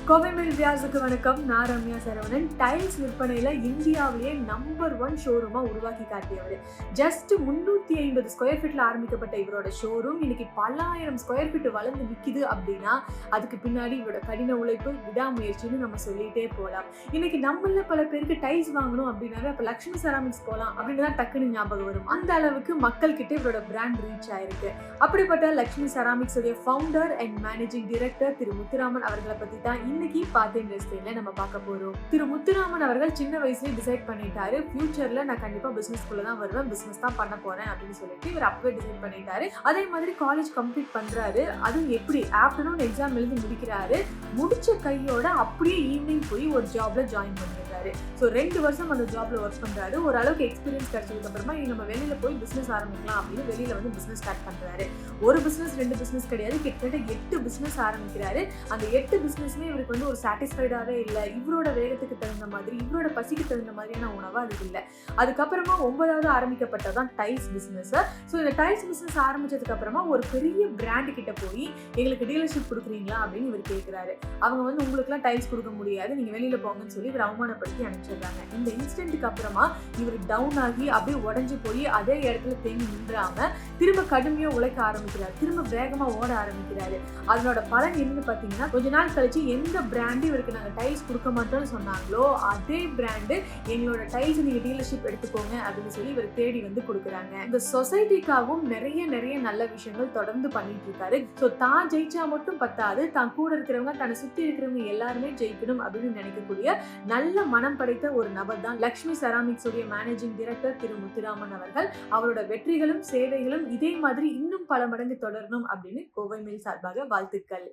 Kovai mill வியாஸுக்கு வணக்கம். நான் Ramya Saravanan. Tiles விற்பனையில இந்தியாவிலேயே நம்பர் 1 ஷோரூமா உருவாக்கி காட்டியவர். ஜஸ்ட் 350 ஸ்கொயர் ஃபீட்ல ஆரம்பிக்கப்பட்ட இவரோட ஷோரூம் இன்னைக்கு பல ஆயிரம் ஸ்கொயர் ஃபீட் வளர்ந்து நிக்குது அப்படின்னா அதுக்கு பின்னாடி இவரோட கடின உழைப்பு, விடாமுயற்சின்னு நம்ம சொல்லிட்டே போகலாம். இன்னைக்கு நம்மள பல பேருக்கு டைல்ஸ் வாங்கணும் அப்படின்னாவே அப்ப லக்ஷ்மி செராமிக்ஸ் போகலாம் அப்படின்னு தான் டக்குன்னு ஞாபகம் வரும். அந்த அளவுக்கு மக்கள் கிட்ட இவரோட பிராண்ட் ரீச் ஆயிருக்கு. அப்படிப்பட்ட லக்ஷ்மி செராமிக்ஸ் உடைய ஃபவுண்டர் அண்ட் மேனேஜிங் டைரக்டர் திரு முத்துராமன் அவர்களை பத்தி தான் இன்னைக்கு பார்த்த இண்டஸ்ட்ரியில நம்ம பார்க்க போறோம். திரு முத்துராமன் அவர்கள் சின்ன வயசுலயே டிசைட் பண்ணிட்டாரு, ஃபியூச்சர்ல நான் கண்டிப்பா பிசினஸ் குள்ள தான் வருவேன், பிசினஸ் தான் பண்ண போறேன் அப்படின்னு சொல்லிட்டு இவர் அப்பவே டிசைட் பண்ணிட்டாரு. அதே மாதிரி காலேஜ் கம்ப்ளீட் பண்றாரு. அதுவும் எப்படி ஆஃப்டர்நூன் எக்ஸாம் எழுதி முடிக்கிறாரு. முடிச்ச கையோட அப்படியே ஈவினிங் போய் ஒரு ஜாப்ல ஜாயின் பண்ணிடுறாரு. ஸோ 2 வருஷம் அந்த ஜாப்ல ஒர்க் பண்றாரு. ஓரளவுக்கு எக்ஸ்பீரியன்ஸ் கிடைச்சதுக்கு அப்புறமா நம்ம வெளியில போய் பிசினஸ் ஆரம்பிக்கலாம் அப்படின்னு வெளியில வந்து பிசினஸ் ஸ்டார்ட் பண்றாரு. ஒரு பிசினஸ் 2 பிசினஸ் கிடையாது, கிட்டத்தட்ட 8 பிசினஸ் ஆரம்பிக்கிறாரு. அந்த 8 பிசினஸ்மே இவருக்கு வந்து ஒரு சாட்டிஸ்ஃபைடாவே இல்லை. இவரோட வேகத்துக்கு தகுந்த மாதிரி, இவரோட பசிக்கு தகுந்த மாதிரியான உணவு அது இல்லை. அதுக்கப்புறமா 9வது ஆரம்பிக்கப்பட்டதான் டைல்ஸ் பிசினஸ். ஸோ இந்த டைல்ஸ் பிசினஸ் ஆரம்பிச்சதுக்கு அப்புறமா ஒரு பெரிய பிராண்ட் கிட்ட போய் எங்களுக்கு டீலர்ஷிப் கொடுக்குறீங்களா அப்படின்னு இவர் கேட்கிறாரு. அவங்க வந்து உங்களுக்குலாம் டைல்ஸ் கொடுக்க முடியாது, நீங்க வெளியில போங்கன்னு சொல்லி இவர் அவமானப்படுத்தி அனுப்பிச்சிடுறாங்க. இந்த இன்சிடென்ட்டுக்கு அப்புறமா இவர் டவுன் ஆகி அப்படியே உடஞ்சு போய் அதே இடத்துல தேங்கி நின்றாம திரும்ப கடுமையா உழைக்க ஆரம்பிக்கிறாரு. திரும்ப வேகமா ஓட ஆரம்பிக்கிறாரு. அதனோட பலன் என்னன்னு பாத்தீங்கன்னா, கொஞ்ச நாள் கழிச்சு எந்த பிராண்டு இவருக்கு நாங்க டைல்ஸ் கொடுக்க மாட்டோம்னு சொன்னாங்களோ அதே பிராண்டு எங்களோட டைல்ஸ் நீங்க டீலர்ஷிப் எடுத்துக்கோங்க அப்படின்னு சொல்லி இவர் தேடி வந்து கொடுக்குறாங்க. இந்த சொசைட்டிக்காகவும் நிறைய நல்ல விஷயங்கள் தொடர்ந்து பண்ணிட்டு இருக்காரு. ஸோ தான் ஜெயிச்சா மட்டும் பத்தாது, தான் கூட இருக்கிறவங்க, தன்னை சுத்தி இருக்கிறவங்க எல்லாருமே ஜெயிக்கணும் அப்படின்னு நினைக்கக்கூடிய நல்ல மனம் படைத்த ஒரு நபர் தான் லக்ஷ்மி செராமிக்ஸ் உடைய மேனேஜிங் டைரக்டர் திரு முத்துராமன் அவர்கள். அவரோட வெற்றிகளும் சேவைகளும் இதே மாதிரி இன்னும் பல மடங்கு தொடரணும் அப்படின்னு கோவை மில் சார்பாக வாழ்த்துக்கள்.